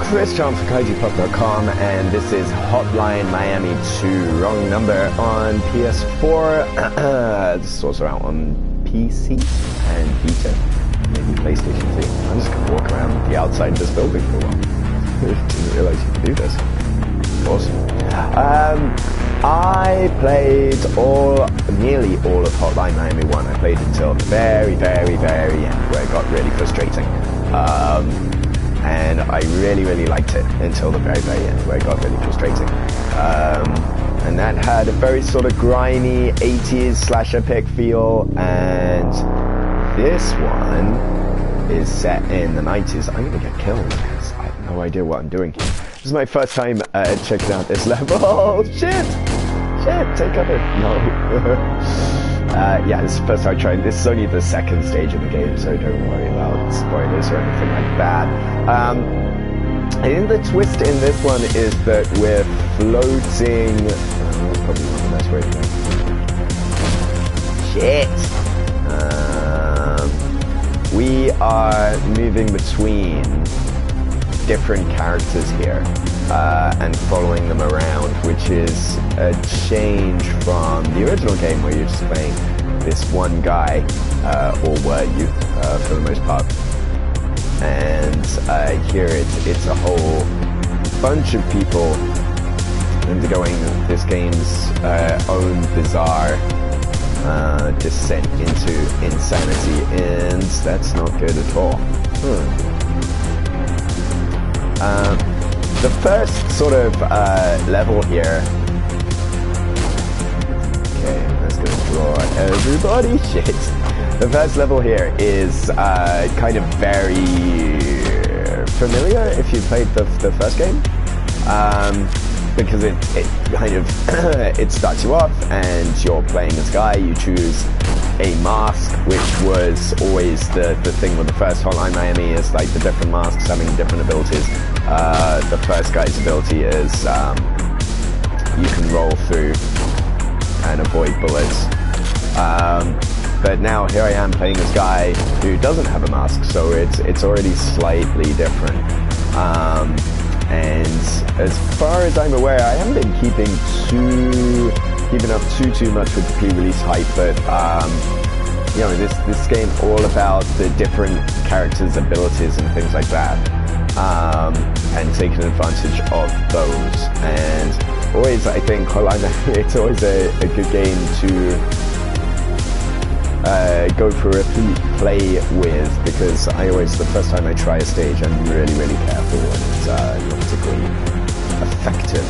Chris John for KaijuPop.com, and this is Hotline Miami 2, wrong number, on PS4. This is also out on PC and Vita, maybe PlayStation 2. I'm just going to walk around the outside of this building for a while. Didn't realize you could do this. Awesome. I played nearly all of Hotline Miami 1. I played until the very end, where it got really frustrating. And I really liked it until the very end, where it got really frustrating. And that had a very sort of grimy 80s slasher pick feel, and this one is set in the 90s. I'm gonna get killed because I have no idea what I'm doing here. This is my first time checking out this level. Oh, shit, take cover. No. Yeah, this is the first time I tried. This is only the second stage of the game, so don't worry about spoilers or anything like that. I think the twist in this one is that we're floating. That's probably not the best way to go. Shit. We are moving between different characters here and following them around, which is a change from the original game where you're just playing this one guy, or were you, for the most part. And here it's a whole bunch of people undergoing this game's own bizarre descent into insanity, and that's not good at all. The first sort of level here. Okay, let's go draw everybody. Shit. The first level here is kind of very familiar if you played the first game, because it kind of it starts you off and you're playing as Guy. You choose a mask, which was always the thing with the first Hotline Miami, is like the different masks having different abilities. The first guy's ability is you can roll through and avoid bullets. But now here I am playing this guy who doesn't have a mask, so it's already slightly different. And as far as I'm aware, I haven't been keeping up too much with the pre-release hype, but you know, this game all about the different characters' abilities and things like that, and taking advantage of those. And always, I think it's always a good game to go for a play with, because the first time I try a stage, I'm really careful, and it's not particularly effective.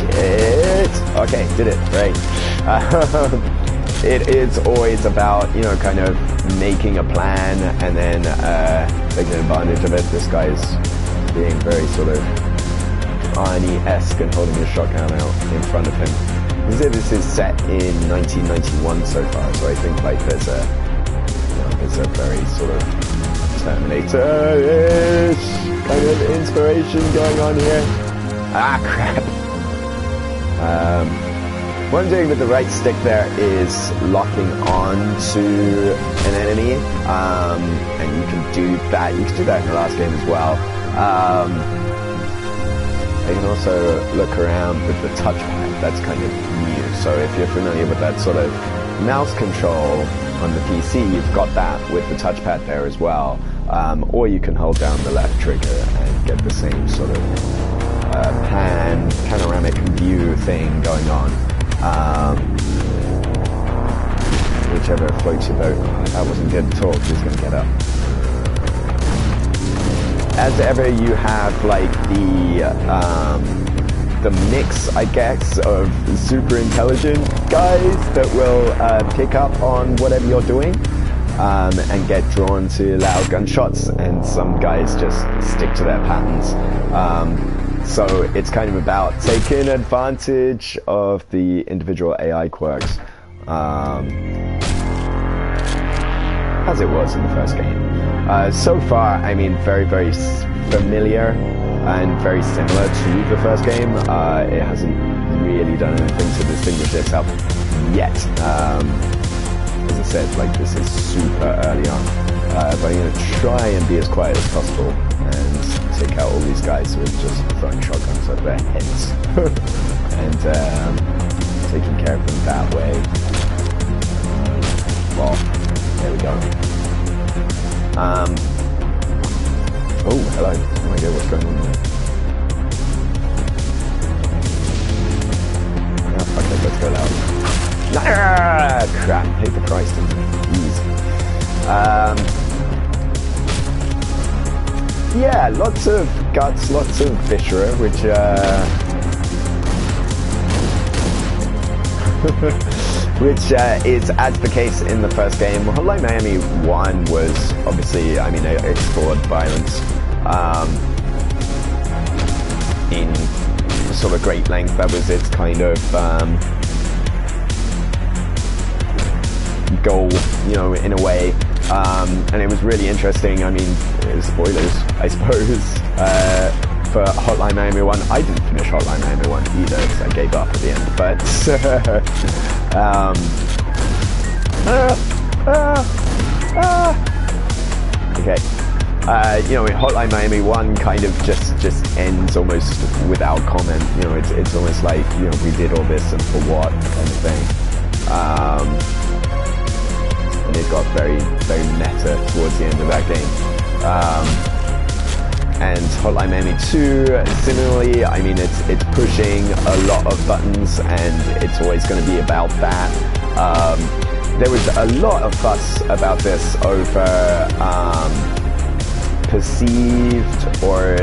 Shit. Okay, did it. Right. It is always about, you know, kind of making a plan and then taking advantage of it. This guy's being very sort of Arnie-esque and holding a shotgun out in front of him. This is set in 1991 so far, so I think like there's a very sort of Terminator-ish kind of inspiration going on here. Ah, crap. What I'm doing with the right stick there is locking on to an enemy, and you can do that. You can do that in the last game as well. I can also look around with the touchpad. That's kind of new. So if you're familiar with that sort of mouse control on the PC, you've got that with the touchpad there as well. Or you can hold down the left trigger and get the same sort of panoramic view thing going on. Whichever floats your boat. Oh, that wasn't good at all. Who's going to get up? As ever, you have like the mix, I guess, of super intelligent guys that will pick up on whatever you're doing and get drawn to loud gunshots, and some guys just stick to their patterns. So it's kind of about taking advantage of the individual AI quirks, as it was in the first game. So far, I mean, very familiar and very similar to the first game. It hasn't really done anything to distinguish itself yet. As I said, like, this is super early on. but I'm going to try and be as quiet as possible and take out all these guys who are just throwing shotguns at their heads and taking care of them that way. Well, there we go. Oh, hello. No idea what's going on there. Oh, fuck it, let's go loud. Ah, crap, paid the price, didn't it? Easy. Yeah, lots of guts, lots of viscera, which, which is as the case in the first game. Hotline Miami 1 was obviously, I mean, it explored violence in sort of great length. That was its kind of goal, you know, in a way. And it was really interesting. I mean, spoilers, I suppose, for Hotline Miami 1. I didn't finish Hotline Miami 1 either, because I gave up at the end. But, okay. You know, Hotline Miami 1 kind of just ends almost without comment. You know, it's almost like, you know, we did all this and for what kind of thing. And it got very, very meta towards the end of that game. And Hotline Miami 2, similarly, I mean, it's pushing a lot of buttons, and it's always going to be about that. There was a lot of fuss about this over perceived or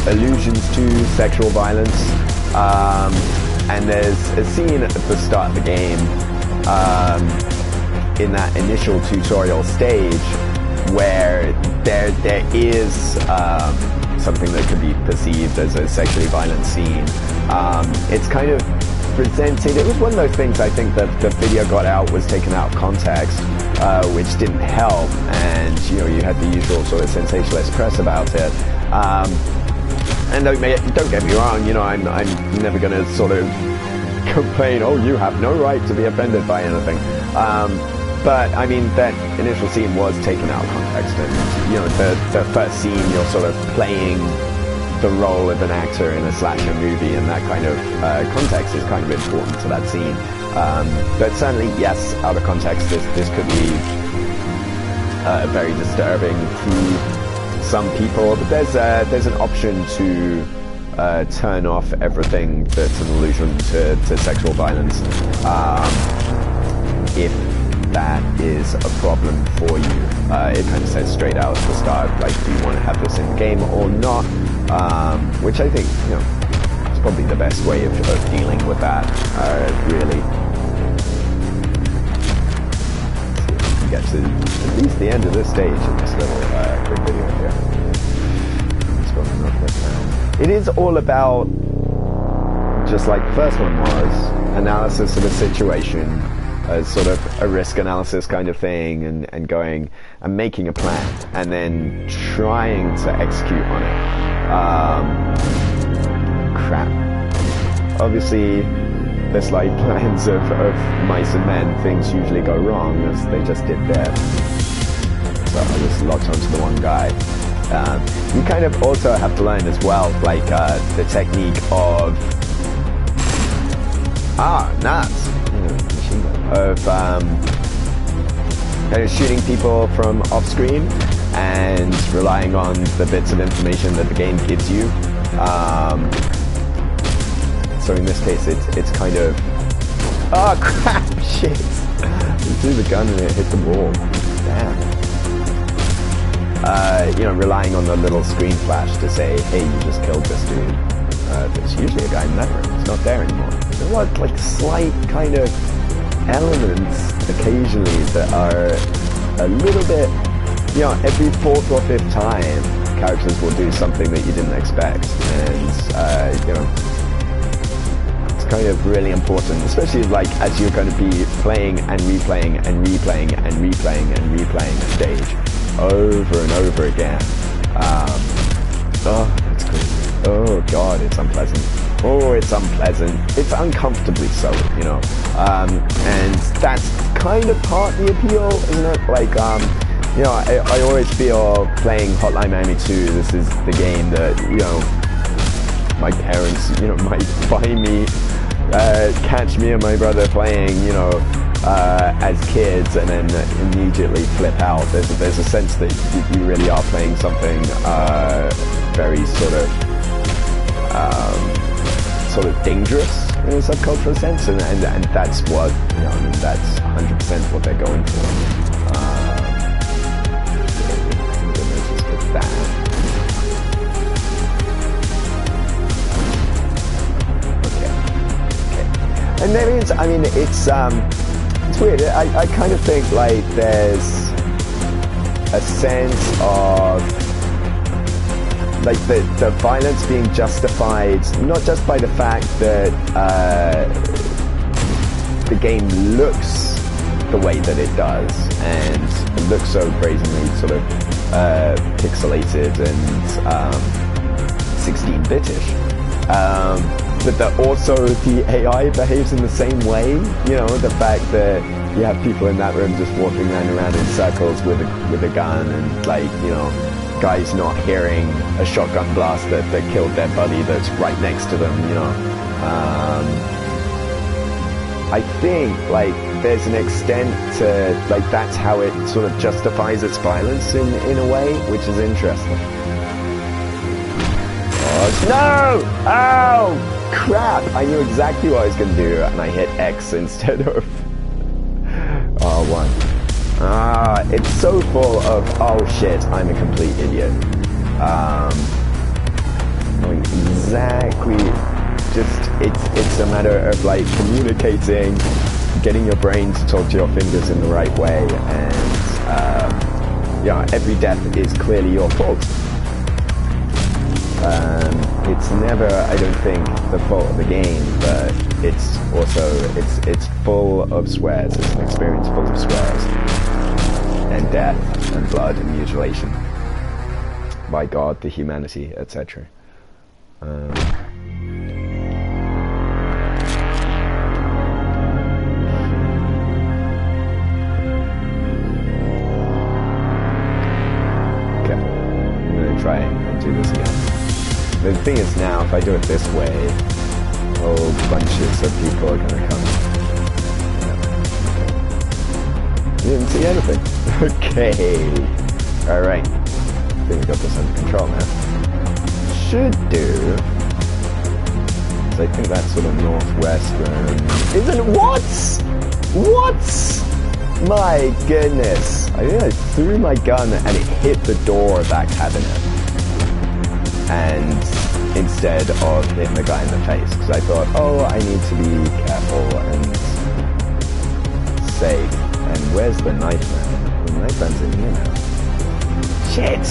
allusions to sexual violence. And there's a scene at the start of the game, in that initial tutorial stage, where there is something that could be perceived as a sexually violent scene. It's kind of presented, it was one of those things I think that the video got out, was taken out of context, which didn't help, and you know, you had the usual sort of sensationalist press about it. And don't get me wrong, you know, I'm never going to sort of complain, oh, you have no right to be offended by anything. But I mean, that initial scene was taken out of context, and you know, the first scene, you're sort of playing the role of an actor in a slasher movie, and that kind of context is kind of important to that scene. But certainly, yes, out of context, this could be very disturbing to some people. But there's an option to turn off everything that's an allusion to sexual violence, if that is a problem for you. It kind of says straight out at the start, like, do you want to have this in the game or not? Which I think, you know, is probably the best way of dealing with that, really. Let's see if we can get to at least the end of this stage in this little quick video here. It is all about, just like the first one was, analysis of a situation, sort of a risk analysis kind of thing, and going and making a plan and then trying to execute on it. Crap. Obviously, there's like plans of mice and men, things usually go wrong, as they just did there. So I just locked onto the one guy. You kind of also have to learn as well, like the technique of nuts. Of kind of shooting people from off screen and relying on the bits of information that the game gives you. So in this case, it's kind of, oh crap, shit! You threw the gun and it hit the wall. Damn. You know, relying on the little screen flash to say, hey, you just killed this dude. There's usually a guy in that room. It's not there anymore. There are like slight kind of elements occasionally that are a little bit, you know, every 4th or 5th time characters will do something that you didn't expect, and you know, it's kind of really important, especially like as you're going to be playing and replaying and replaying and replaying and replaying a stage over and over again. Oh, that's crazy. Oh god, it's unpleasant. Oh, it's unpleasant. It's uncomfortably so, you know. And that's kind of part of the appeal, isn't it? Like, You know, I always feel playing Hotline Miami 2, this is the game that, you know, my parents, you know, might find me, catch me and my brother playing, you know, as kids, and then immediately flip out. There's a sense that you really are playing something very sort of dangerous in a subcultural sense, and that's what, you know, I mean, that's 100% what they're going for. That. Okay. And there is, I mean, it's weird. I kind of think like there's a sense of like the violence being justified not just by the fact that the game looks the way that it does, and it looks so brazenly sort of pixelated and 16-bitish, but that also the AI behaves in the same way. You know, the fact that you have people in that room just walking around in circles with a gun, and like, you know, guys not hearing a shotgun blast that killed their buddy that's right next to them, you know. I think like there's an extent to like that's how it sort of justifies its violence in a way, which is interesting. Oh, no! Oh, crap! I knew exactly what I was going to do, and I hit X instead of R1. It's so full of, oh shit, I'm a complete idiot. Exactly. Just, it's a matter of like communicating, getting your brain to talk to your fingers in the right way, and yeah, every death is clearly your fault. It's never, I don't think, the fault of the game, but it's also, it's full of swears. It's an experience full of swears, and death, and blood, and mutilation. By God, the humanity, etc. Try and do this again. The thing is now, if I do it this way, whole bunches of people are gonna come. You didn't see anything. Okay. Alright. I think we got this under control now. Should do. So I think that's sort of northwestern. Isn't what? What? My goodness. I think I threw my gun and it hit the door of that cabinet. And instead of hitting the guy in the face, because I thought, oh, I need to be careful and safe. And where's the knife man? The knife man's in here now. Shit!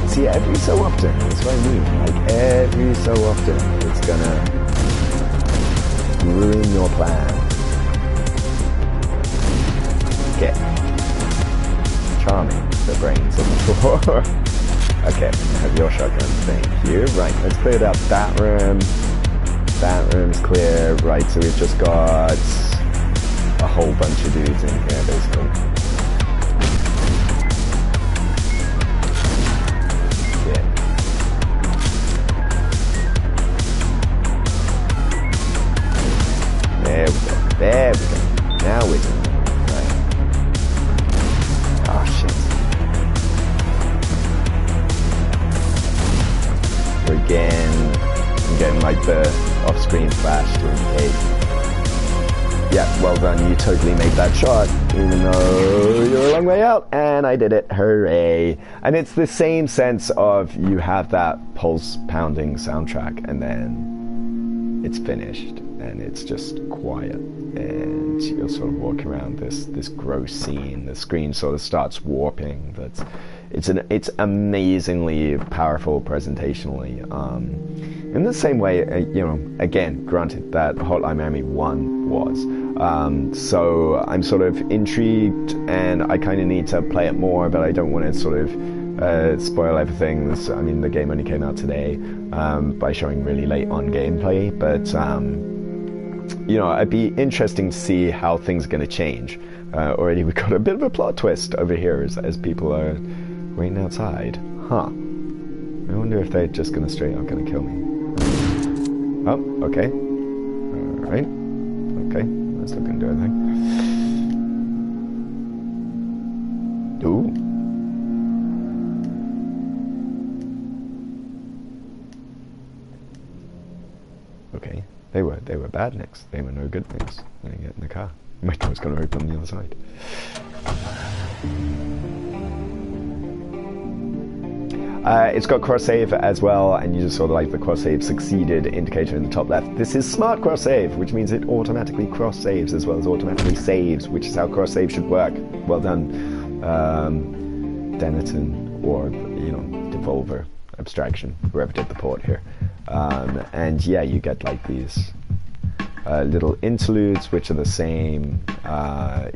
See, every so often, that's what I mean. Like, every so often, it's gonna ruin your plan. Okay. Charming, the brains on the floor. Okay, have your shotgun, thank you. Right, let's clear up that room. That room's clear. Right, so we've just got a whole bunch of dudes in here, basically. Yeah. There we go. There we go. Now we're doing it. Right. Oh, shit. Again, I'm getting like the off-screen flash to indicate. Yeah, well done, you totally made that shot, even though you're a long way out, and I did it, hooray. And it's the same sense of you have that pulse-pounding soundtrack, and then it's finished, and it's just quiet, and you're sort of walking around this gross scene. The screen sort of starts warping, but it's amazingly powerful presentationally. In the same way, you know, again, granted that Hotline Miami 1 was. So I'm sort of intrigued, and I kind of need to play it more, but I don't want to sort of spoil everything. I mean, the game only came out today by showing really late on gameplay, but you know, it'd be interesting to see how things are going to change. already we got a bit of a plot twist over here as people are waiting outside. Huh. I wonder if they're just gonna straight up gonna kill me. Oh, okay. Alright. Okay. That's not gonna do anything. Ooh. Okay. They were bad nicks. They were no good nicks. Let me get in the car. My door's gonna open on the other side. It's got cross-save as well, and you just saw like the cross-save succeeded indicator in the top left. This is smart cross-save, which means it automatically cross-saves as well as automatically saves, which is how cross-save should work. Well done, Dennerton, or, you know, Devolver, Abstraction, whoever did the port here. And yeah, you get like these little interludes, which are the same,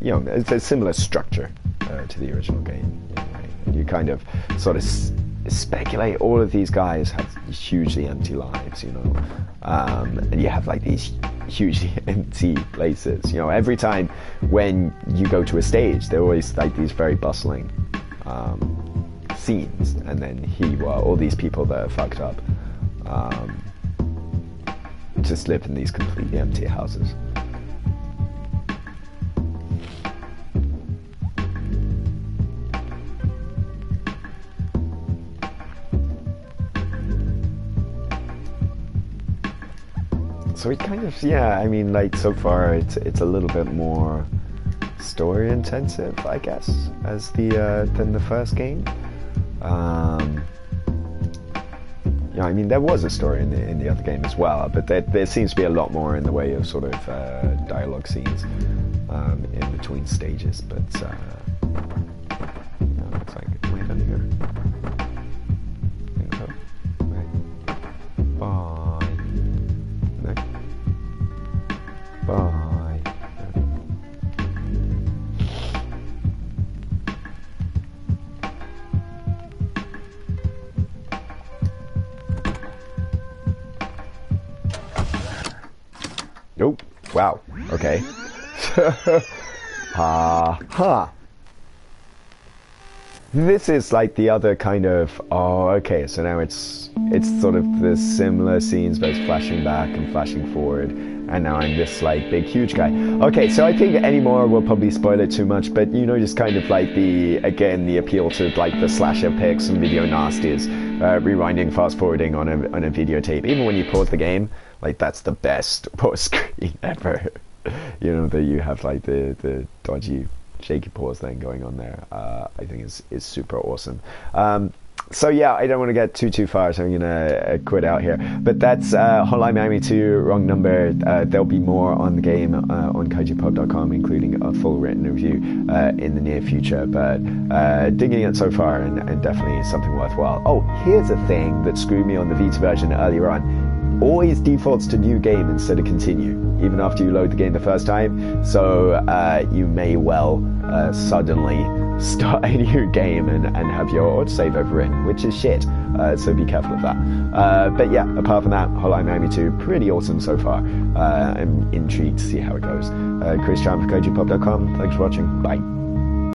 you know, it's a similar structure to the original game. You know, and you kind of sort of speculate all of these guys have hugely empty lives, you know, and you have like these hugely empty places, you know. Every time when you go to a stage, there are always like these very bustling scenes, and then all these people that are fucked up just live in these completely empty houses. So it kind of, yeah, I mean, like, so far it's a little bit more story intensive, I guess, as than the first game. Yeah, I mean, there was a story in the other game as well, but there seems to be a lot more in the way of sort of dialogue scenes in between stages. But you know, it's like, am I done here? I think so. Right. Bye. No. Bye. Oh, wow. Okay. Ha. This is like the other kind of, oh, okay, so now it's sort of the similar scenes, but it's flashing back and flashing forward, and now I'm this like big huge guy. Okay, so I think any more will probably spoil it too much, but you know, just kind of like the appeal to like the slasher pics and video nasties, rewinding, fast forwarding on a videotape. Even when you pause the game, like that's the best pause screen ever. You know, that you have like the dodgy shaky pause thing going on there. I think is super awesome. So yeah, I don't want to get too far, so I'm gonna quit out here. But that's Hotline Miami 2, wrong number. There'll be more on the game on kaijupub.com, including a full written review in the near future. But digging it so far, and definitely something worthwhile. Oh, here's a thing that screwed me on the Vita version earlier on. Always defaults to new game instead of continue, even after you load the game the first time. So you may well suddenly start a new game and have your autosave overwritten, which is shit. So be careful of that. But yeah, apart from that, Hotline Miami 2, pretty awesome so far. I'm intrigued to see how it goes. Chris Chan for kaijupub.com. Thanks for watching. Bye.